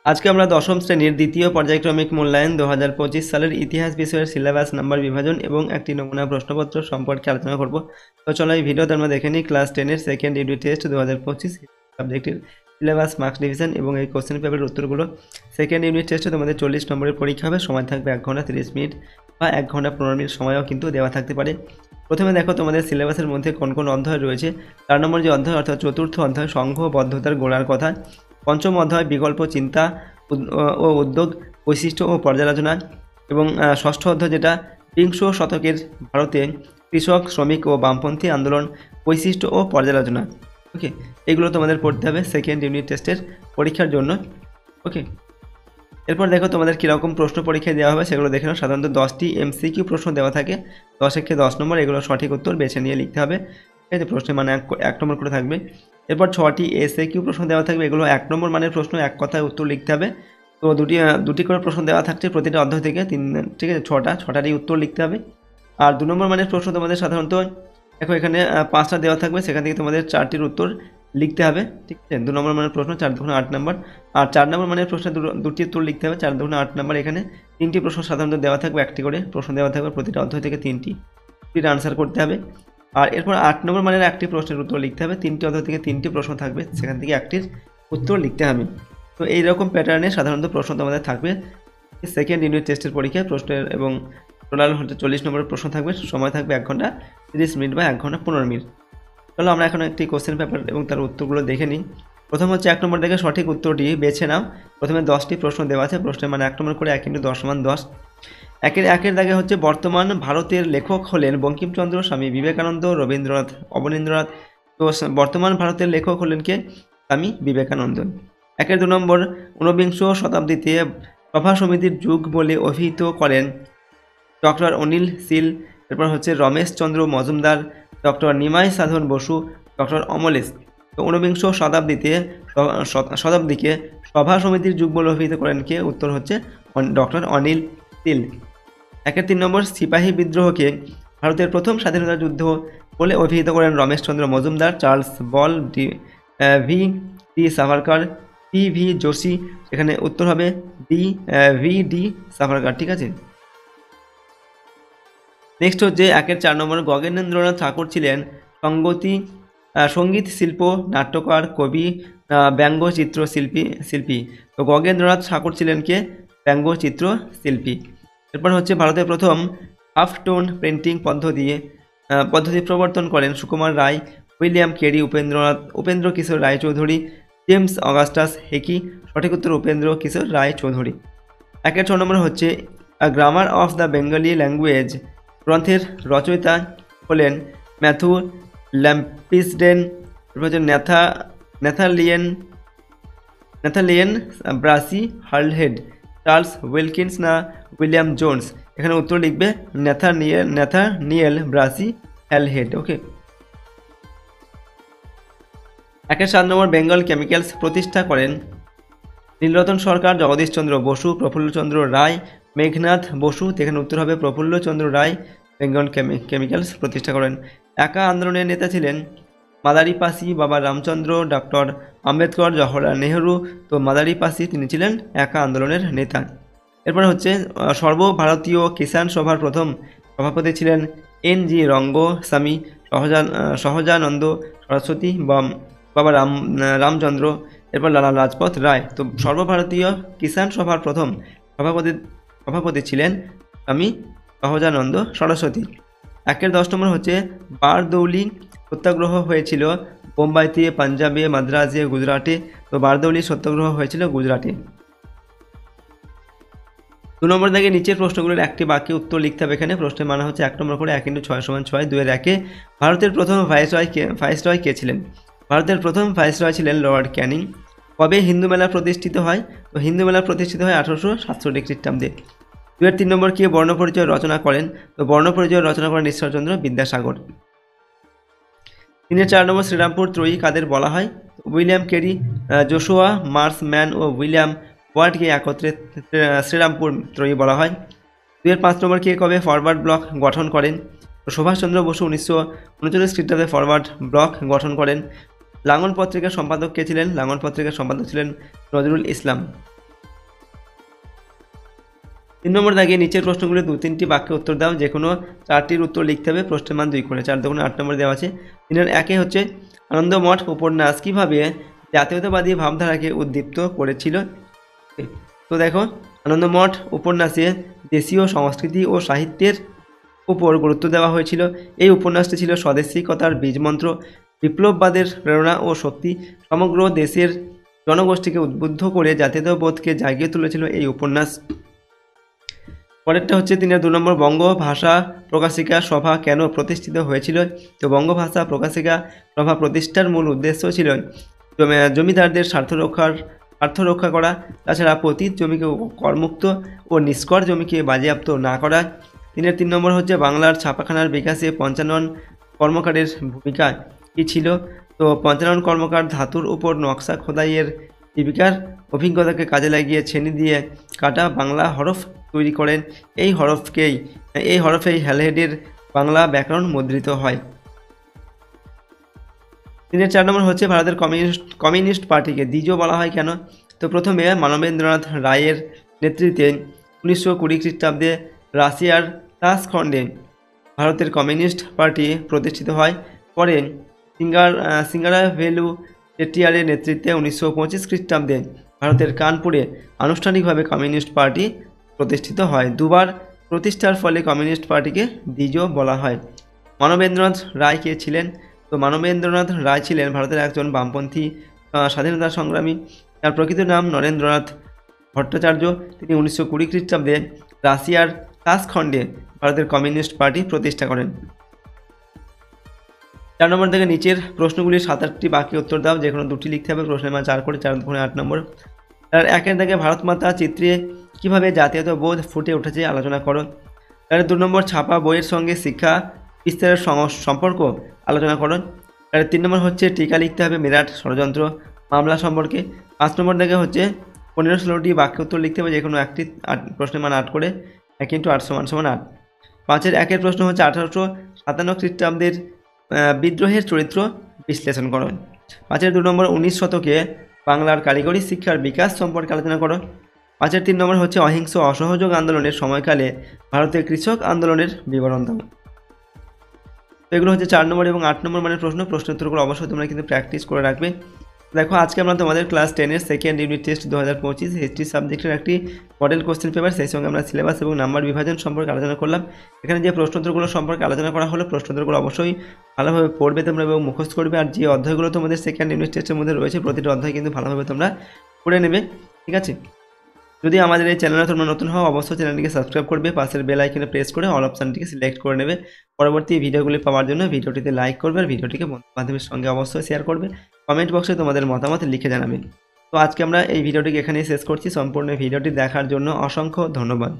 আজকে আমরা দশম শ্রেণীর দ্বিতীয় পর্যায়ক্রমিক মূল্যায়ন 2025 সালের ইতিহাস বিষয়ের সিলেবাস নাম্বার বিভাজন এবং একটি নমুনা প্রশ্নপত্র সম্পর্কে আলোচনা করব। তো চলো এই ভিডিওতে আমরা দেখে নিই ক্লাস 10-এর সেকেন্ড ইউনিট টেস্ট 2025 সাবজেক্টের সিলেবাস, মার্কস ডিভিশন এবং এই কোশ্চেন পেপারের উত্তরগুলো। সেকেন্ড ইউনিট টেস্টে তোমাদের 40 নম্বরের পরীক্ষা হবে, সময় থাকবে 1 ঘন্টা 30 মিনিট বা 1 ঘন্টা 15 মিনিট সময়ও কিন্তু দেওয়া থাকতে পারে। প্রথমে দেখো তোমাদের সিলেবাসের মধ্যে কোন কোন অধ্যায় রয়েছে। 4 নম্বর যে অধ্যায় অর্থাৎ চতুর্থ অধ্যায় সংঘবদ্ধতার গোড়ার কথা, পঞ্চম অধ্যায় বিকল্প চিন্তা ও উদ্যোগ, বৈশিষ্ট্য ও পর্যালোচনা এবং ষষ্ঠ অধ্যায় যেটা বিংশ শতকের ভারতে কৃষক, শ্রমিক ও বামপন্থী আন্দোলন, বৈশিষ্ট্য ও পর্যালোচনা। ওকে, এগুলো তোমাদের পড়তে হবে সেকেন্ড ইউনিট টেস্টের পরীক্ষার জন্য। ওকে, এরপর দেখো তোমাদের কীরকম প্রশ্ন পরীক্ষায় দেওয়া হবে সেগুলো দেখে নাও। সাধারণত 10টি MCQ প্রশ্ন দেওয়া থাকে, 10-এ 10 নম্বর, এগুলো সঠিক উত্তর বেছে নিয়ে লিখতে হবে। ঠিক আছে, প্রশ্নের মানে 1 নম্বর করে থাকবে। এরপর 6টি SAQ প্রশ্ন দেওয়া থাকবে, এগুলো 1 নম্বর মানের প্রশ্ন, 1 কথায় উত্তর লিখতে হবে। তো দুটি করে প্রশ্ন দেওয়া থাকছে প্রতিটা অধ্যায় থেকে 3, ঠিক আছে, 6টারই উত্তর লিখতে হবে। আর 2 নম্বর মানের প্রশ্ন তোমাদের সাধারণত দেখো এখানে 5টা দেওয়া থাকবে, সেখান থেকে তোমাদের 4টির উত্তর লিখতে হবে। ঠিক আছে, 2 নম্বর মানের প্রশ্ন 4 দুগুণে 8 নম্বর, আর 4 নম্বর মানের প্রশ্নে দুটি উত্তর লিখতে হবে, 4 দুগুণে 8 নম্বর। এখানে 3টি প্রশ্ন সাধারণত দেওয়া থাকবে, 1টি করে প্রশ্ন দেওয়া থাকবে প্রতিটা অধ্যায় থেকে 3টি আনসার করতে হবে। আর এরপর 8 নম্বর মানের 1টি প্রশ্নের উত্তর লিখতে হবে, 3টি অধ্যায় থেকে 3টি প্রশ্ন থাকবে, সেখান থেকে 1টির উত্তর লিখতে হবে। তো এইরকম প্যাটার্নে সাধারণত প্রশ্ন তোমাদের থাকবে সেকেন্ড ইউনিট টেস্টের পরীক্ষায়। প্রশ্নের এবং টোটাল 40 নম্বরের প্রশ্ন থাকবে, সময় থাকবে 1 ঘন্টা 30 মিনিট বা 1 ঘন্টা 15 মিনিট। চলো আমরা এখন একটি কোশ্চেন পেপার এবং তার উত্তরগুলো দেখে নিই। প্রথম হচ্ছে 1 নম্বর থেকে সঠিক উত্তরটি বেছে নাও। প্রথমে 10টি প্রশ্ন দেওয়া আছে, প্রশ্নের মানে 1 নম্বর করে 1 × 10 = 10। একের দাগে হচ্ছে বর্তমান ভারতের লেখক হলেন বঙ্কিমচন্দ্র, স্বামী বিবেকানন্দ, রবীন্দ্রনাথ, অবনীন্দ্রনাথ। তো বর্তমান ভারতের লেখক হলেন কে? স্বামী বিবেকানন্দ। 2 নম্বর, ঊনবিংশ শতাব্দীতে সভা সমিতির যুগ বলে অভিহিত করেন ডক্টর অনিল শীল। এরপর হচ্ছে রমেশচন্দ্র মজুমদার, ডক্টর নিমাই সাধন বসু, ডক্টর অমলেশ। তো ঊনবিংশ শতাব্দীকে সভা সমিতির যুগ বলে অভিহিত করেন কে? উত্তর হচ্ছে ডক্টর অনিল শীল। 3 নম্বর, সিপাহী বিদ্রোহকে ভারতের প্রথম স্বাধীনতা যুদ্ধ বলে অভিহিত করেন রমেশচন্দ্র মজুমদার, চার্লস বল, ভি সাভারকার, PV যোশী। এখানে উত্তর হবে VD সাভারকার। ঠিক আছে, নেক্সট হচ্ছে 4 নম্বর, গগনেন্দ্রনাথ ঠাকুর ছিলেন সঙ্গীত শিল্প, নাট্যকার, কবি, ব্যঙ্গচিত্র শিল্পী। তো গগনেন্দ্রনাথ ঠাকুর ছিলেন কে? ব্যঙ্গচিত্র শিল্পী। এরপর হচ্ছে ভারতের প্রথম হাফ টোন প্রিন্টিং পদ্ধতি প্রবর্তন করেন সুকুমার রায়, উইলিয়াম কেরি, উপেন্দ্র কিশোর রায়চৌধুরী, জেমস অগাস্টাস হেকি। সঠিক উত্তর উপেন্দ্র কিশোর রায়চৌধুরী। 6 নম্বর হচ্ছে grammar of the Bengali language গ্রন্থের রচয়িতা হলেন ম্যাথু ল্যাম্পিসডেন। এরপর হচ্ছে ন্যাথালিয়েন ব্রাসি হার্লহেড, চার্লস উইলকিন্স না উইলিয়াম জোন্স। এখানে উত্তর লিখবে ন্যাথানিয়েল ব্রাসি হার্লহেড। ওকে, 7 নম্বর, বেঙ্গল কেমিক্যালস প্রতিষ্ঠা করেন নীলরতন সরকার, জগদীশচন্দ্র বসু, প্রফুল্লচন্দ্র রায়, মেঘনাথ বসু। এখানে উত্তর হবে প্রফুল্লচন্দ্র রায় বেঙ্গল কেমিক্যালস প্রতিষ্ঠা করেন। একা আন্দোলনের নেতা ছিলেন মাদারিপাসি, বাবা রামচন্দ্র, ডক্টর আম্বেদকর, জওহরলাল নেহরু। তো মাদারিপাসি তিনি ছিলেন একা আন্দোলনের নেতা। এরপর হচ্ছে সর্বভারতীয় কিষাণ সভার প্রথম সভাপতি ছিলেন NG রঙ্গস্বামী, সহজানন্দ সরস্বতী, বাবা রামচন্দ্র। এরপর লালা লাজপত রায়। তো সর্বভারতীয় কিষাণ সভার প্রথম সভাপতি ছিলেন স্বামী সহজানন্দ সরস্বতী। 10 নম্বর হচ্ছে বারদৌলি সত্যাগ্রহ হয়েছিল বোম্বাইতে, পাঞ্জাবে, মাদ্রাজে, গুজরাটে। তো বারদৌলি সত্যাগ্রহ হয়েছিল গুজরাটে। 2 নম্বর দাগে নিচের প্রশ্নগুলোর একটি বাক্যে উত্তর লিখতে হবে। এখানে প্রশ্নের মানে হচ্ছে 1 নম্বর করে 1 × 6 = 6। 2-1, ভারতের প্রথম ভাইসরয় কে ছিলেন? ভারতের প্রথম ভাইসরয় ছিলেন লর্ড ক্যানিং। কবে হিন্দু মেলা প্রতিষ্ঠিত হয়? তো হিন্দু মেলা প্রতিষ্ঠিত হয় 1867 খ্রিস্টাব্দে। 3 নম্বর, কে বর্ণপরিচয় রচনা করেন? তো বর্ণপরিচয় রচনা করেন ঈশ্বরচন্দ্র বিদ্যাসাগর। 4 নম্বর, শ্রীরামপুর ত্রয়ী কাদের বলা হয়? উইলিয়াম কেরি, জোশুয়া মার্সম্যান ও উইলিয়াম ওয়ার্ডকে একত্রে শ্রীরামপুর ত্রয়ী বলা হয়। 5 নম্বর, কে কবে ফরওয়ার্ড ব্লক গঠন করেন? সুভাষচন্দ্র বসু 1939 খ্রিস্টাব্দে ফরওয়ার্ড ব্লক গঠন করেন। লাঙল পত্রিকার সম্পাদক কে ছিলেন? লাঙল পত্রিকার সম্পাদক ছিলেন নজরুল ইসলাম। 3 নম্বর দাগে নিচের প্রশ্নগুলো 2-3টি বাক্যে উত্তর দাও, যে কোনো 4টির উত্তর লিখতে হবে, প্রশ্নের মান 2 করে। 4 দুগুণে 8 নম্বর দেওয়া আছে। 3-এর 1-এ হচ্ছে আনন্দমঠ উপন্যাস কীভাবে জাতীয়তাবাদী ভাবধারাকে উদ্দীপ্ত করেছিল। তো দেখো, আনন্দমঠ উপন্যাসে দেশীয় সংস্কৃতি ও সাহিত্যের উপর গুরুত্ব দেওয়া হয়েছিল। এই উপন্যাসটি ছিল স্বদেশিকতার বীজমন্ত্র, বিপ্লববাদের প্রেরণা ও শক্তি। সমগ্র দেশের জনগোষ্ঠীকে উদ্বুদ্ধ করে জাতীয়তাবোধকে জাগিয়ে তুলেছিল এই উপন্যাস। পরেরটা হচ্ছে 3-এর 2 নম্বর, বঙ্গ ভাষা প্রকাশিকা সভা কেন প্রতিষ্ঠিত হয়েছিল। তো বঙ্গ ভাষা প্রকাশিকা সভা প্রতিষ্ঠার মূল উদ্দেশ্য ছিল জমিদারদের স্বার্থ রক্ষা করা, তাছাড়া পতিত জমিকে করমুক্ত ও নিষ্কর জমিকে বাজেয়াপ্ত না করা। 3-এর 3 নম্বর হচ্ছে বাংলার ছাপাখানার বিকাশে পঞ্চানন কর্মকারের ভূমিকা কী ছিল। তো পঞ্চানন কর্মকার ধাতুর উপর নকশা খোদাইয়ের জীবিকার অভিজ্ঞতাকে কাজে লাগিয়ে ছেনি দিয়ে কাটা বাংলা হরফ তৈরি করেন। এই হরফেই হ্যালহেডের বাংলা ব্যাকরণ মুদ্রিত হয়। 3-এর 4 নম্বর হচ্ছে ভারতের কমিউনিস্ট পার্টিকে দ্বিজ বলা হয় কেন। তো প্রথমে মানবেন্দ্রনাথ রায়ের নেতৃত্বে 1920 খ্রিস্টাব্দে রাশিয়ার তাশখণ্ডে ভারতের কমিউনিস্ট পার্টি প্রতিষ্ঠিত হয়। পরে সিঙ্গারাভেলু চেটিয়ারের নেতৃত্বে 1925 খ্রিস্টাব্দে ভারতের কানপুরে আনুষ্ঠানিকভাবে কমিউনিস্ট পার্টি প্রতিষ্ঠিত হয়। দুবার প্রতিষ্ঠার ফলে কমিউনিস্ট পার্টিকে দ্বিজ বলা হয়। মানবেন্দ্রনাথ রায় কে ছিলেন। তো মানবেন্দ্রনাথ রায় ছিলেন ভারতের একজন বামপন্থী স্বাধীনতা সংগ্রামী। তার প্রকৃত নাম নরেন্দ্রনাথ ভট্টাচার্য। তিনি 1920 খ্রিস্টাব্দে রাশিয়ার তাশখণ্ডে ভারতের কমিউনিস্ট পার্টি প্রতিষ্ঠা করেন। 4 নম্বর থেকে নিচের প্রশ্নগুলির 7-8টি বাক্যে উত্তর দাও, যে কোনো 2টি লিখতে হবে, প্রশ্নের মান 4 করে। 4 দুগুণে 8 নম্বর। তার 1-এর দাগে ভারত মাতা চিত্রে কীভাবে জাতীয়তাবোধ ফুটে উঠেছে আলোচনা করো। তার 2 নম্বর, ছাপা বইয়ের সঙ্গে শিক্ষা বিস্তারের সম্পর্ক আলোচনা করো। তার 3 নম্বর হচ্ছে টিকা লিখতে হবে মেরাট ষড়যন্ত্র মামলা সম্পর্কে। 5 নম্বর দাগে হচ্ছে 15-16টি বাক্য উত্তর লিখতে হবে, যে কোনো একটি, প্রশ্নের মান 8 করে। 1 × 8 = 8। 5-এর 1-এর প্রশ্ন হচ্ছে 1857 খ্রিস্টাব্দের বিদ্রোহের চরিত্র বিশ্লেষণ করো। 5-এর 2 নম্বর, 19 শতকে বাংলার কারিগরি শিক্ষার বিকাশ সম্পর্কে আলোচনা করো। 5-এর 3 নম্বর হচ্ছে অহিংস অসহযোগ আন্দোলনের সময়কালে ভারতের কৃষক আন্দোলনের বিবরণ দাও। তো এগুলো হচ্ছে 4 নম্বর এবং 8 নম্বর মানের প্রশ্নের উত্তরগুলো অবশ্যই তোমরা কিন্তু প্র্যাকটিস করে রাখবে। দেখো, আজকে আমরা তোমাদের ক্লাস 10-এর সেকেন্ড ইউনিট টেস্ট 2025 হিস্ট্রি সাবজেক্টের একটি মডেল কোশ্চেন পেপার, সেই সঙ্গে আমরা সিলেবাস এবং নাম্বার বিভাজন সম্পর্কে আলোচনা করলাম। এখানে যে প্রশ্নোত্তরগুলো সম্পর্কে আলোচনা করা হলো, প্রশ্নোত্তরগুলো অবশ্যই ভালোভাবে পড়বে তোমরা এবং মুখস্থ করবে। আর যে অধ্যায়গুলো তোমাদের সেকেন্ড ইউনিট টেস্টের মধ্যে রয়েছে, প্রতিটি অধ্যায় কিন্তু ভালোভাবে তোমরা পড়ে নেবে, ঠিক আছে। যদি আমাদের এই চ্যানেলে তোমরা নতুন হও, অবশ্যই চ্যানেলটিকে সাবস্ক্রাইব করবে, পাশের বেল আইকনে প্রেস করে অল অপশানটিকে সিলেক্ট করে নেবে। পরবর্তী ভিডিওগুলি পাওয়ার জন্য ভিডিওটিতে লাইক করবে আর ভিডিওটিকে বন্ধু-বান্ধবের সঙ্গে অবশ্যই শেয়ার করবে। কমেন্ট বক্সে তোমাদের মতামত লিখে জানাবে। তো আজকে আমরা এই ভিডিওটিকে এখানেই শেষ করছি। সম্পূর্ণ ভিডিওটি দেখার জন্য অসংখ্য ধন্যবাদ।